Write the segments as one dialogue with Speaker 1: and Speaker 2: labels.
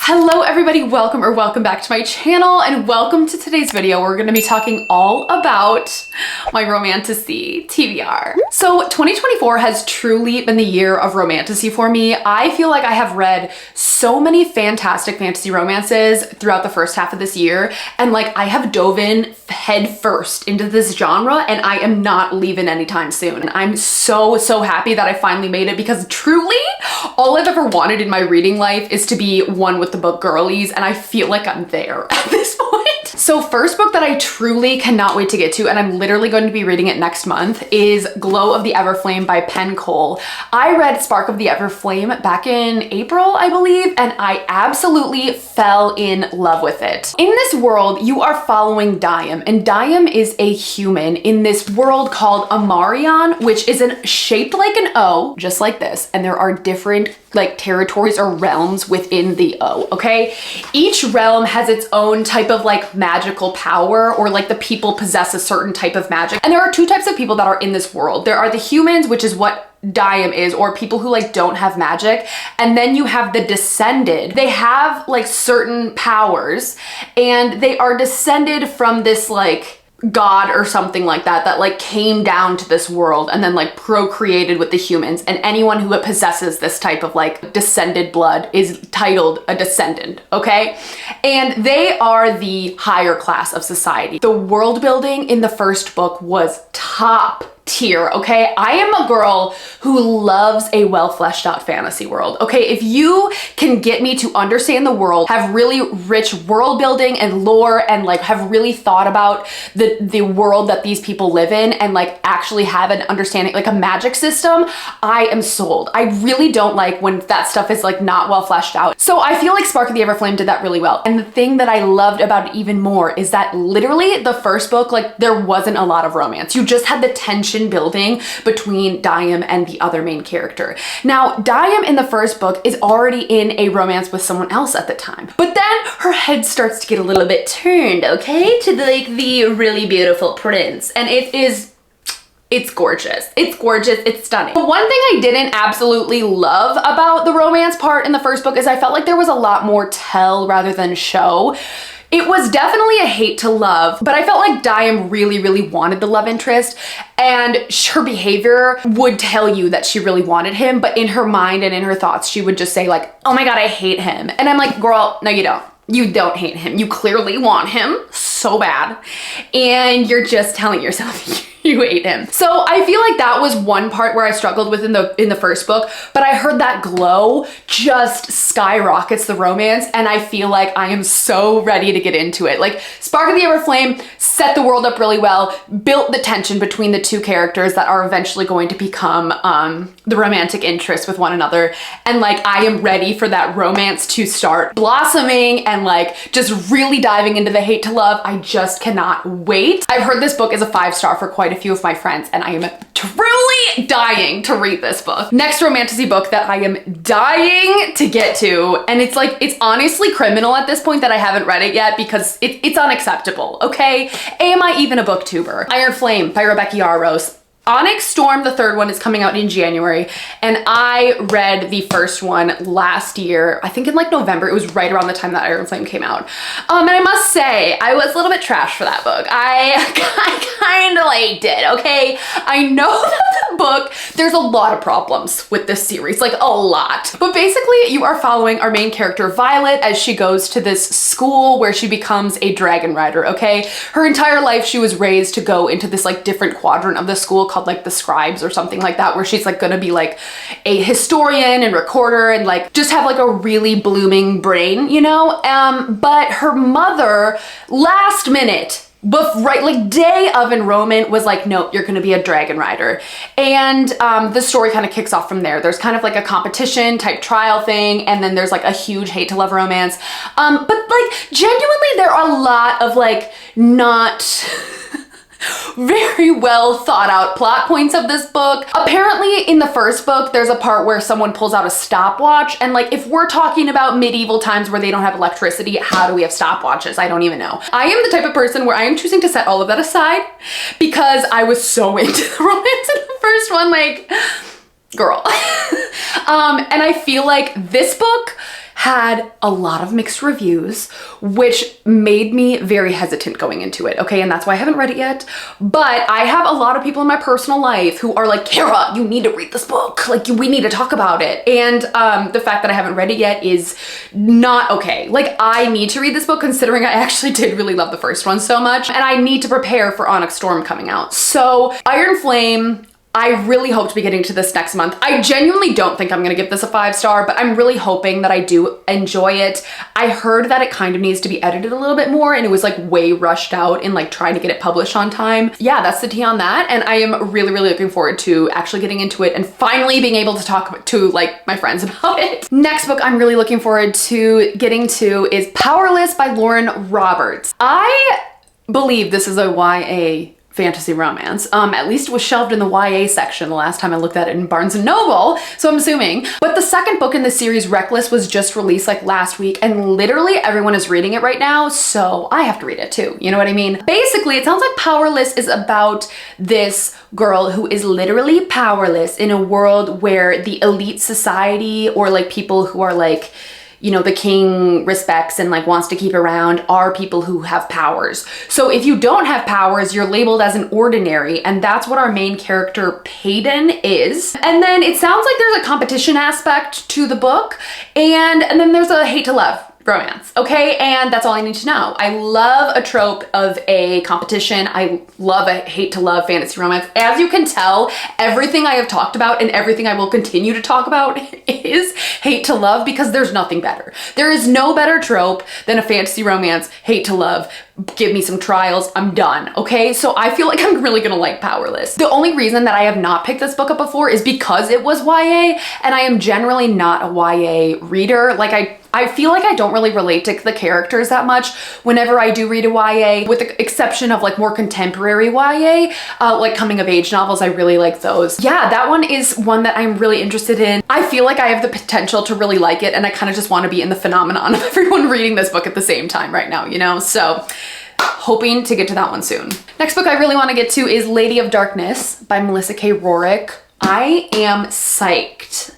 Speaker 1: Hello everybody, welcome back to my channel and welcome to today's video. We're going to be talking all about my romantasy TBR. So 2024 has truly been the year of romantasy for me. I feel like I have read so many fantastic fantasy romances throughout the first half of this year, and like I have dove in head first into this genre and I am not leaving anytime soon. And I'm so happy that I finally made it, because truly all I've ever wanted in my reading life is to be one with the book girlies, and I feel like I'm there at this point. So first book that I truly cannot wait to get to, and I'm literally going to be reading it next month, is Glow of the Everflame by Penn Cole. I read Spark of the Everflame back in April, I believe, and I absolutely fell in love with it. In this world, you are following Diam, and Diam is a human in this world called Amarion, which is shaped like an O, just like this, and there are different like territories or realms within the O, okay? Each realm has its own type of like magical power, or like the people possess a certain type of magic. And there are two types of people that are in this world. There are the humans, which is what Diam is, or people who like don't have magic. And then you have the descended. They have like certain powers and they are descended from this like god or something like that like came down to this world and then like procreated with the humans, and anyone who possesses this type of like descended blood is titled a descendant, okay? And they are the higher class of society. The world building in the first book was top tier, okay? I am a girl who loves a well fleshed out fantasy world, okay? If you can get me to understand the world, have really rich world building and lore, and like have really thought about the world that these people live in, and like actually have an understanding, like a magic system, I am sold. I really don't like when that stuff is like not well fleshed out. So I feel like Spark of the Everflame did that really well. And the thing that I loved about it even more is that literally the first book, like there wasn't a lot of romance. You just had the tension building between Diam and the other main character. Now, Diam in the first book is already in a romance with someone else at the time, but then her head starts to get a little bit turned, okay, to the really beautiful prince, and it's gorgeous. It's gorgeous. It's stunning. But one thing I didn't absolutely love about the romance part in the first book is I felt like there was a lot more tell rather than show. It was definitely a hate to love, but I felt like Diam really wanted the love interest, and her behavior would tell you that she really wanted him, but in her mind and in her thoughts, she would just say like, oh my God, I hate him. And I'm like, girl, no, you don't. You don't hate him. You clearly want him so bad, and you're just telling yourself you hate him. So I feel like that was one part where I struggled with in the first book, but I heard that Glow just skyrockets the romance, and I feel like I am so ready to get into it. Like Spark of the Everflame set the world up really well, built the tension between the two characters that are eventually going to become the romantic interest with one another, and like I am ready for that romance to start blossoming and like just really diving into the hate to love. I just cannot wait. I've heard this book is a 5-star for quite a few of my friends, and I am truly dying to read this book. Next romantasy book that I am dying to get to, and it's honestly criminal at this point that I haven't read it yet, because it's unacceptable, okay? Am I even a booktuber? Iron Flame by Rebecca Yarros. Onyx Storm, the third one, is coming out in January, and I read the first one last year, I think in like November. It was right around the time that Iron Flame came out. And I must say, I was a little bit trash for that book. I kind of liked it, okay? I know that the book, there's a lot of problems with this series, like a lot. But basically, you are following our main character, Violet, as she goes to this school where she becomes a dragon rider, okay? Her entire life, she was raised to go into this like different quadrant of the school called like the scribes or something like that, where she's like gonna be like a historian and recorder and like just have like a really blooming brain, you know? But her mother, last minute, right, like day of enrollment, was like, nope, you're gonna be a dragon rider. And the story kind of kicks off from there. There's kind of like a competition type trial thing, and then there's like a huge hate to love romance. But like genuinely, there are a lot of like not very well thought out plot points of this book. Apparently in the first book, there's a part where someone pulls out a stopwatch, and like if we're talking about medieval times where they don't have electricity, how do we have stopwatches? I don't even know. I am the type of person where I am choosing to set all of that aside, because I was so into the romance in the first one, like, girl. And I feel like this book had a lot of mixed reviews, which made me very hesitant going into it, okay? And that's why I haven't read it yet. But I have a lot of people in my personal life who are like, Kara, you need to read this book. Like, we need to talk about it. And the fact that I haven't read it yet is not okay. Like, I need to read this book considering I actually did really love the first one so much. And I need to prepare for Onyx Storm coming out. So Iron Flame, I really hope to be getting to this next month. I genuinely don't think I'm gonna give this a 5-star, but I'm really hoping that I do enjoy it. I heard that it kind of needs to be edited a little bit more and it was like way rushed out in like trying to get it published on time. Yeah, that's the tea on that. And I am really, really looking forward to actually getting into it and finally being able to talk to like my friends about it. Next book I'm really looking forward to getting to is Powerless by Lauren Roberts. I believe this is a YA fantasy romance. At least it was shelved in the YA section the last time I looked at it in Barnes & Noble, so I'm assuming. But the second book in the series, Reckless, was just released like last week and literally everyone is reading it right now, so I have to read it too, you know what I mean? Basically, it sounds like Powerless is about this girl who is literally powerless in a world where the elite society or like people who are like, you know, the king respects and like wants to keep around are people who have powers. So if you don't have powers, you're labeled as an ordinary, and that's what our main character Payton is. And then it sounds like there's a competition aspect to the book, and then there's a hate to love romance, okay? And that's all I need to know. I love a trope of a competition. I love a hate to love fantasy romance. As you can tell, everything I have talked about and everything I will continue to talk about is hate to love because there's nothing better. There is no better trope than a fantasy romance, hate to love. Give me some trials, I'm done, okay? So I feel like I'm really gonna like Powerless. The only reason that I have not picked this book up before is because it was YA, and I am generally not a YA reader. Like I feel like I don't really relate to the characters that much whenever I do read a YA, with the exception of like more contemporary YA, like coming of age novels, I really like those. Yeah, that one is one that I'm really interested in. I feel like I have the potential to really like it, and I kind of just want to be in the phenomenon of everyone reading this book at the same time right now, you know? So hoping to get to that one soon. Next book I really want to get to is Lady of Darkness by Melissa K. Rorick. I am psyched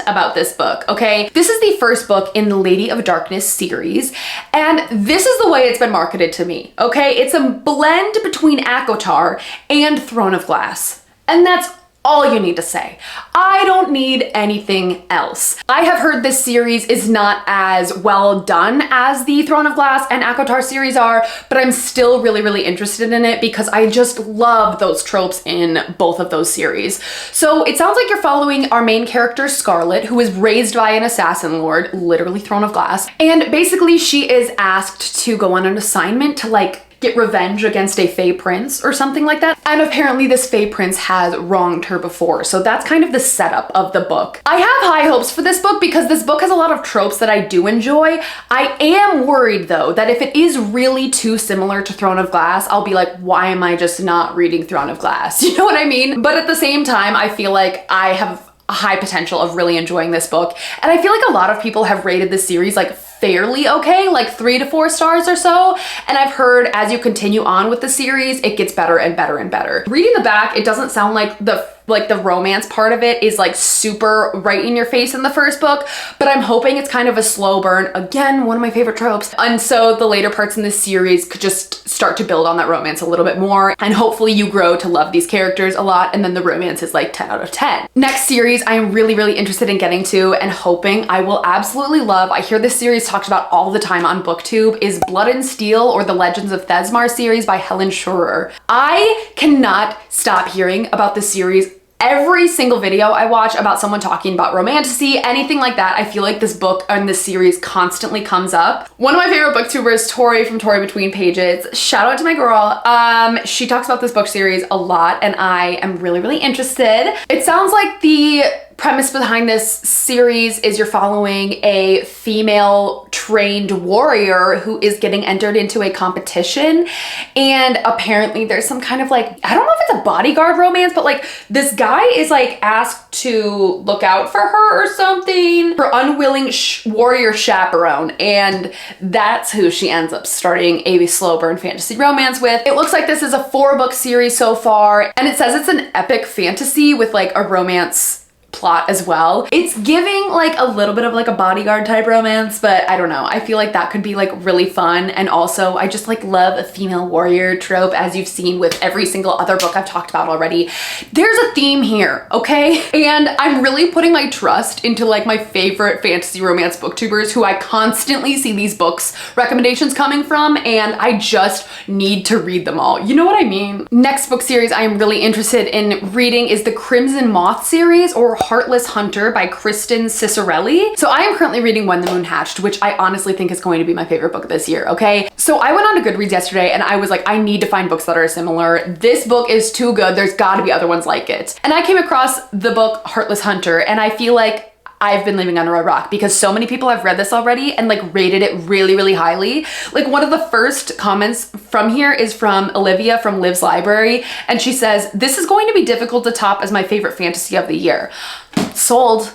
Speaker 1: about this book, okay? This is the first book in the Lady of Darkness series, and this is the way it's been marketed to me, okay? It's a blend between ACOTAR and Throne of Glass, and that's all you need to say. I don't need anything else. I have heard this series is not as well done as the Throne of Glass and ACOTAR series are, but I'm still really, really interested in it because I just love those tropes in both of those series. So it sounds like you're following our main character, Scarlet, who is raised by an assassin lord, literally Throne of Glass. And basically she is asked to go on an assignment to like get revenge against a Fae Prince or something like that. And apparently this Fae Prince has wronged her before. So that's kind of the setup of the book. I have high hopes for this book because this book has a lot of tropes that I do enjoy. I am worried though that if it is really too similar to Throne of Glass, I'll be like, why am I just not reading Throne of Glass? You know what I mean? But at the same time, I feel like I have a high potential of really enjoying this book. And I feel like a lot of people have rated this series like fairly okay, like 3 to 4 stars or so. And I've heard as you continue on with the series, it gets better and better and better. Reading the back, it doesn't sound like the romance part of it is like super right in your face in the first book, but I'm hoping it's kind of a slow burn. Again, one of my favorite tropes. And so the later parts in this series could just start to build on that romance a little bit more. And hopefully you grow to love these characters a lot. And then the romance is like 10 out of 10. Next series I am really, really interested in getting to and hoping I will absolutely love. I hear this series talked about all the time on BookTube is Blood and Steel, or the Legends of Thesmar series by Helen Schurer. I cannot stop hearing about this series. Every single video I watch about someone talking about romantasy, anything like that, I feel like this book and this series constantly comes up. One of my favorite booktubers, Tori from Tori Between Pages, shout out to my girl. She talks about this book series a lot and I am really, really interested. It sounds like the premise behind this series is you're following a female trained warrior who is getting entered into a competition, and apparently there's some kind of like, I don't know if it's a bodyguard romance, but like this guy is like asked to look out for her or something, her unwilling warrior chaperone, and that's who she ends up starting a slow burn fantasy romance with. It looks like this is a 4-book series so far, and it says it's an epic fantasy with like a romance plot as well. It's giving like a little bit of like a bodyguard type romance, but I don't know. I feel like that could be like really fun. And also I just like love a female warrior trope, as you've seen with every single other book I've talked about already. There's a theme here, okay? And I'm really putting my trust into like my favorite fantasy romance booktubers who I constantly see these books recommendations coming from, and I just need to read them all. You know what I mean? Next book series I am really interested in reading is the Crimson Moth series, or Heartless Hunter by Kristen Cicerelli. So I am currently reading When the Moon Hatched, which I honestly think is going to be my favorite book this year, okay? So I went on to Goodreads yesterday and I was like, I need to find books that are similar. This book is too good. There's gotta be other ones like it. And I came across the book Heartless Hunter, and I feel like I've been living under a rock because so many people have read this already and like rated it really, really highly. Like one of the first comments from here is from Olivia from Liv's Library, and she says, "This is going to be difficult to top as my favorite fantasy of the year." Sold.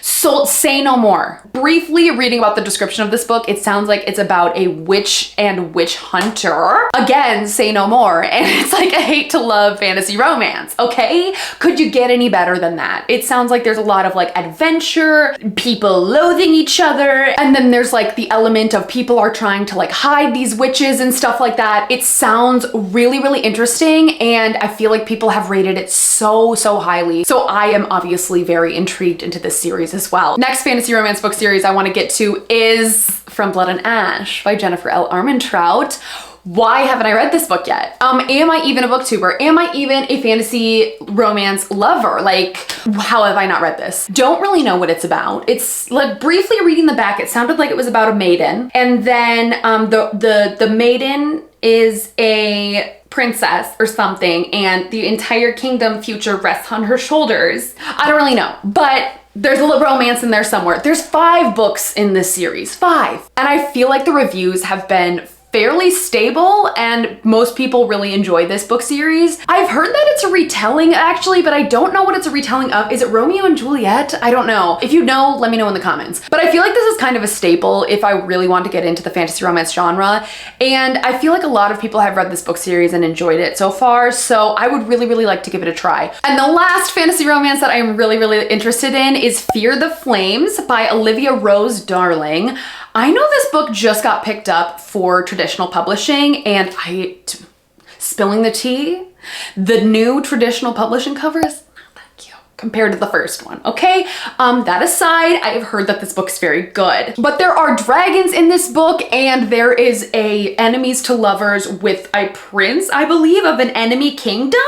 Speaker 1: Sold. Say no more. Briefly reading about the description of this book, it sounds like it's about a witch and witch hunter. Again, say no more. And it's like a hate to love fantasy romance, okay? Could you get any better than that? It sounds like there's a lot of like adventure, people loathing each other, and then there's like the element of people are trying to like hide these witches and stuff like that. It sounds really, really interesting, and I feel like people have rated it so, so highly. So I am obviously very intrigued into this series as well. Next fantasy romance book series I want to get to is From Blood and Ash by Jennifer L. Armentrout. Why haven't I read this book yet? Am I even a booktuber? Am I even a fantasy romance lover? Like, how have I not read this? Don't really know what it's about. It's like briefly reading the back, it sounded like it was about a maiden. And then the maiden is a princess or something, and the entire kingdom future rests on her shoulders. I don't really know, but there's a little romance in there somewhere. There's 5 books in this series, 5. And I feel like the reviews have been fairly stable and most people really enjoy this book series. I've heard that it's a retelling actually, but I don't know what it's a retelling of. Is it Romeo and Juliet? I don't know. If you know, let me know in the comments. But I feel like this is kind of a staple if I really want to get into the fantasy romance genre. And I feel like a lot of people have read this book series and enjoyed it so far. So I would really, really like to give it a try. And the last fantasy romance that I'm really, really interested in is Fear the Flames by Olivia Rose Darling. I know this book just got picked up for traditional publishing, and spilling the tea, the new traditional publishing covers, not that cute compared to the first one, okay? That aside, I have heard that this book's very good. But there are dragons in this book, and there is a enemies to lovers with a prince, I believe, of an enemy kingdom?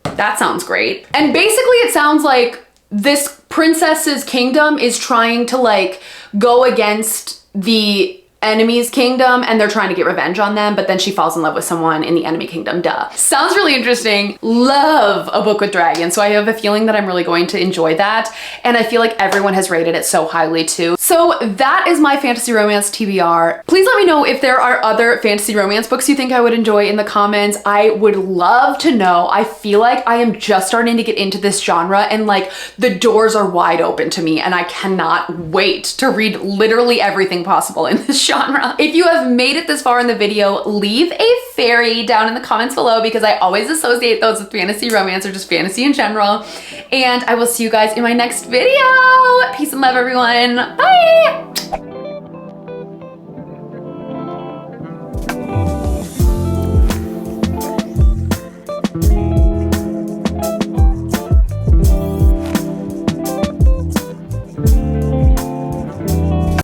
Speaker 1: That sounds great. And basically it sounds like this princess's kingdom is trying to like go against the enemy's kingdom, and they're trying to get revenge on them, but then she falls in love with someone in the enemy kingdom, duh. Sounds really interesting. Love a book with dragons, so I have a feeling that I'm really going to enjoy that, and I feel like everyone has rated it so highly too. So that is my fantasy romance TBR. Please let me know if there are other fantasy romance books you think I would enjoy in the comments. I would love to know. I feel like I am just starting to get into this genre, and like the doors are wide open to me, and I cannot wait to read literally everything possible in this genre. If you have made it this far in the video, leave a fairy down in the comments below because I always associate those with fantasy romance or just fantasy in general. And I will see you guys in my next video. Peace and love, everyone. Bye.